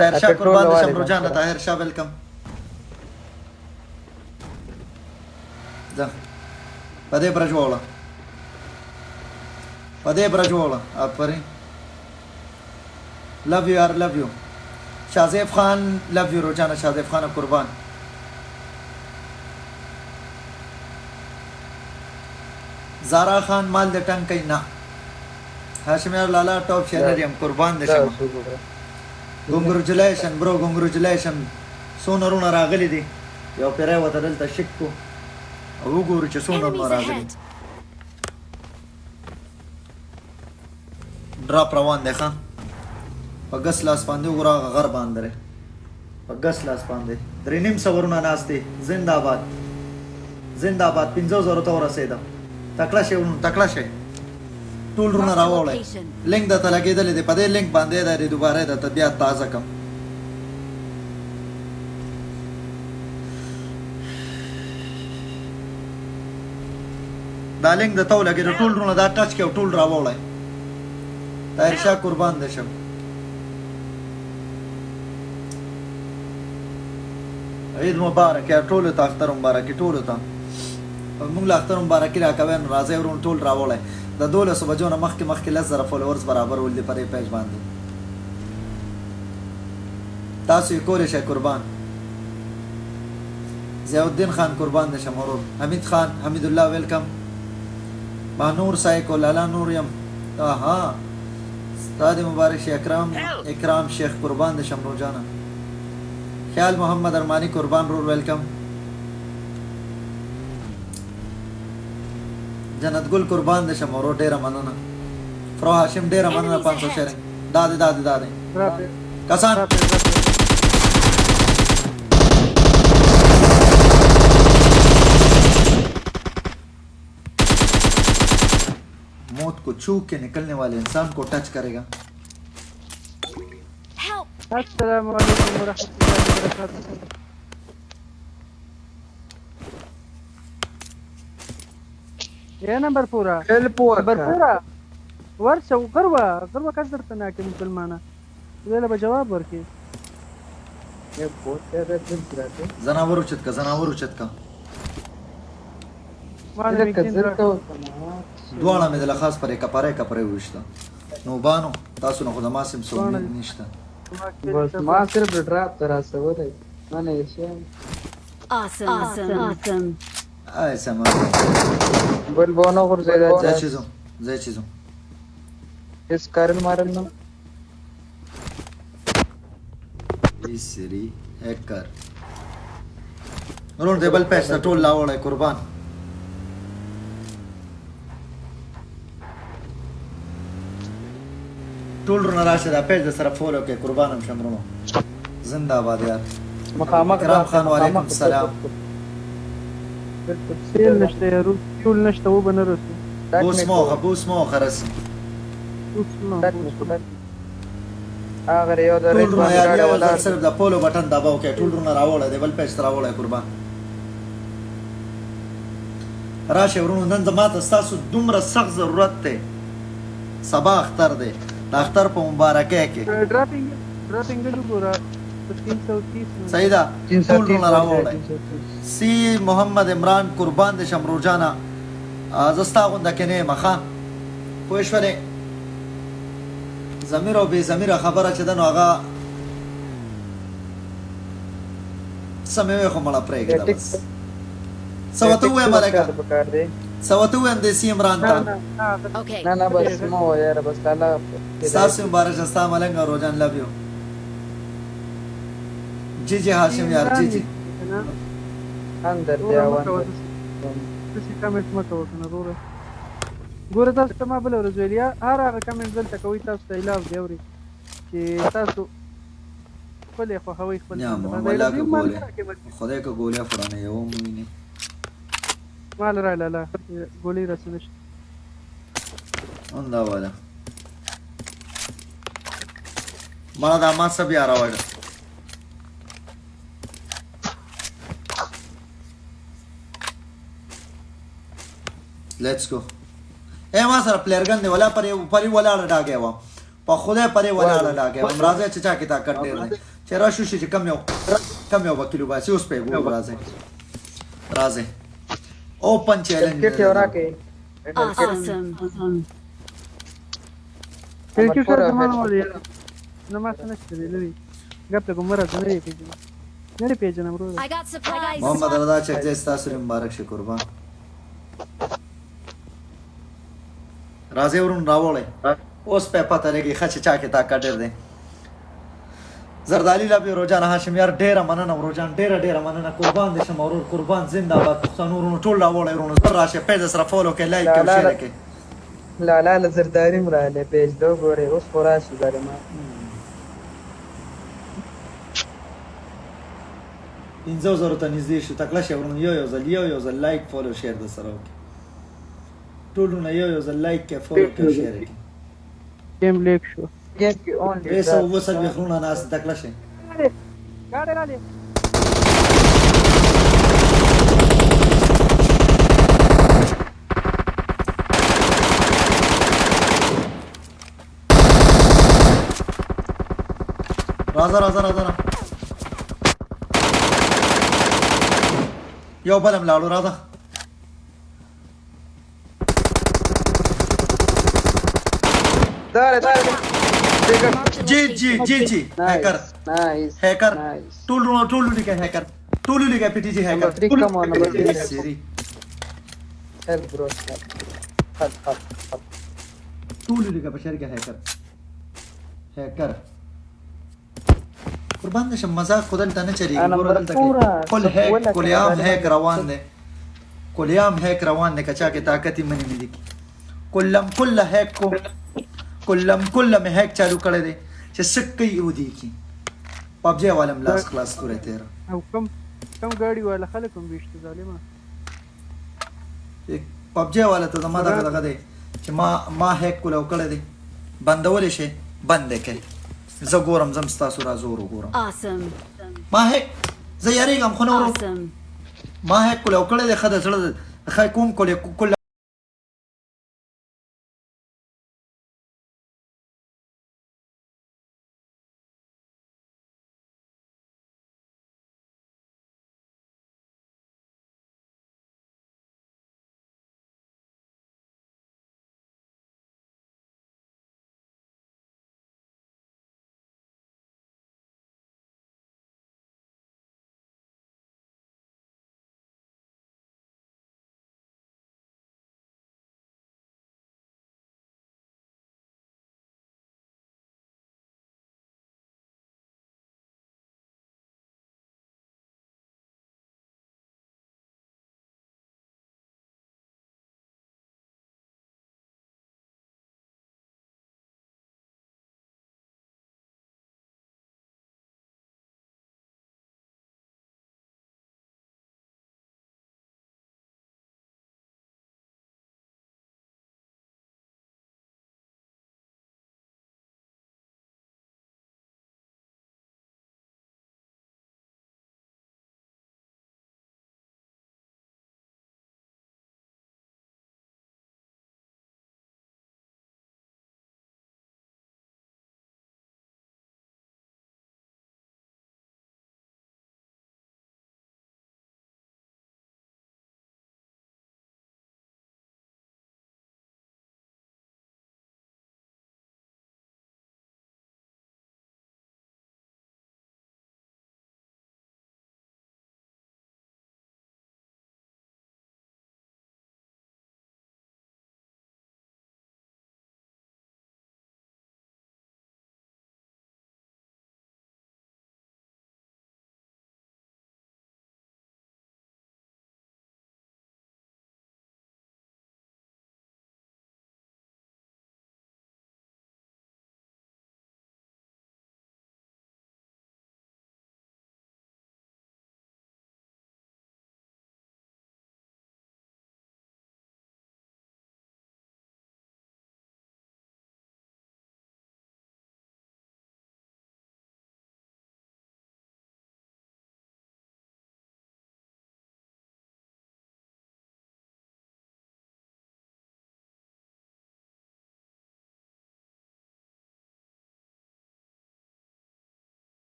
طاهر شاه قربان دې شم روجانه طاهر شاه ویلکم ځه په دې برج ووړه په دې برج ووړه آفرین لو یو یار لو یو شازیب خان لو یو روجانه شازیب خان قربان زارا خان مال د ټنګ کوي نه هاشم یار لالا ټاپ شهر یم قربان دې شم کنګریچولیشن برو کنګریچولیشن څونه رونه راغلي دي یو پیری وته دلته شک کو او وګورو چې څونه رونه راغلي ډراپ روان دی ښه په ګس لاس باندې وګوره غر باندې په ګس لاس باندې 3.5 ورونه ناست دي زنده‌باد زنده‌باد 50,000 ته ورسېده تکړه شي ورونه تکړه شي ټول رونه راوړی لینک درته لګېدلی دی په دې لینک باندې دی دوباره درته بیا تازه کړم دا لینک درته ولګېده ټول رونه دا ټچ کړي او ټول راوړی طاهر شاه قربان دې شم عید مبارک یا ټولو ته اختر مبارک ټولو ته موږ له اختر مبارکي راکوی نو راځئ ورونه ټول راوړی د 1200 بجو نه مخکې 10,000 فالوورز برابر ول دي په دې پیج باندې تاسو یې کولی شئ قربان ضیاءالدین خان قربان دې شم ورور حمید خان حمید الله ویلکم بانور سایکو لالا نور یم آها استاد مبارک شي اکرام شیخ قربان دې شم روجانه خیال محمد ارمانی قربان رور ویلکم جنت ګل قربان دې شم ورور ډېره مننه فرو هاشم ډېره مننه 500 شیرینګ دادې کسان موت को छू के निकलने वाले इंसान को टच करेगा السلام عليكم ورحمة الله وبركاته يا نمبر پورا نمبر پورا ورشه غربه کس درته نه کې مسلمانه ویله به جواب ورکړي زناور اوچت کا دواړه مې د خاص پرې کپاره وشته نو بانو تاسو نه خدای ما سم سو نشته بس ما صرف ډراپ ترا سوالای نه شي awesome آی سما بل بونو ورزیدا زه چیزو اس کارن مارن نو سری هکر ورون دې بل پېښ ټول لاوړای قربان ټول رونه راشه دا پیج د سره فولو کې قربانم شمرونو زنده باد یار مقامک کرام خان وعلیکم السلام سیل نشته یا ټول نشته و بنه رسو بوس موخه رسم اگر یو د ټول رونه یار یو ځل صرف د فولو بٹن دباو کې ټول رونه راوړل دی بل پیج راوړل قربان راشه ورونو نن زما ته تاسو دومره سخت ضرورت دی سبا اختر دی د اختر په مبارکۍ کې ډراپینګ وګوره 330 صحیح ده ټول رونه راوړل سی محمد عمران قربان دې شم روجانه زستا غونډه کې نه مخه پوښوره زمير او بي زمير خبره چې دنو هغه سمې خو مړه پرېږده بس سوته وې ملکه سوته وې د سی عمران ته نه بس مو یار بس تعالی تاسو مبارک استا ملنګ روزان لو یو جی هاشم یار جی اندر دیوان څه کمنټ مکو کنه ګوره تاسو ته ما بل ورځ ویلیا هر هغه کمنټ دلته کوي تاسو ته الاو دی اوري چې تاسو خپل خو هوي خپل خدای کو ګولیا فرانه یو مینه مال را لا ګولې رسنش انده والا ما دا ما سب یارا وړ لیټس گو اے ما سره پلیئر ګن دی ولا پر ولا ډاګه و په خدای پرې ولاړه لاګې هم راځي چې چا کې طاقت ډېر دی چې راشو شي چې کم یو به کیلو باسي اوس په ګور راځي اوپن چیلنج کرکټ یو راکې Awesome. کرکټ سره زمانه ولې نه ما څه نشته دی لري ګپ ته کومره ته نه پیژنم ورو I got supplies. محمد رضا چک دې ستاسو لپاره مبارک شي قربان راځي ورون راوړې اوس په پته لګي خچ چا کې طاقت ډېر دی زردالي لبي روزان هاشم یار ډېر مننه روزان ډېر مننه قربان دې شم اورور قربان زنده باد پښتنو ټول راوړې ورونو زر راشه پیج سره فالو کې لایک او شیر کې لا زرداری مراله پیج دو ګوره اوس خورا شي زره ما 5000 ته نږدې شو تکلا شي ورونو یو ځل لایک فالو شیر د سره وکړه ټولونه یو ځل لایک کې فالو کې شیر کې ګیم لیک شو ګیم کې اون پیسې وسل وخرونه ناس تکلا شي ګاډه راځي راځه یو بلم لاړو راځه دار جی هیکر نایس هیکر ټولو لیکه هیکر ټولو لیکه پی ټی جی هیکر کم اون نمبر سری هیلپ برو هل ټولو لیکه په شرکه هیکر قربان نشم مزاق خودل ته نه چریږي ګور دلته کې کلیام هیک روان دی کچا کې طاقت یې منی دي کله هیک کو کله مې هیک چالو کړی دی چې سکه یو دی کی پبجی والم لاس کلاس کوره تیر او کم ګاډي والا خلک هم بیشته ظالما پبجی والا ته زما دغه دی چې ما هیک کولو کړی دی بندول شي بند کړي زه ګورم زم ستاسو را زور وګورم Awesome. ما هیک زه یریږم خو نو Awesome. ما هیک کولو کړی دی خدای سره خای کوم کولې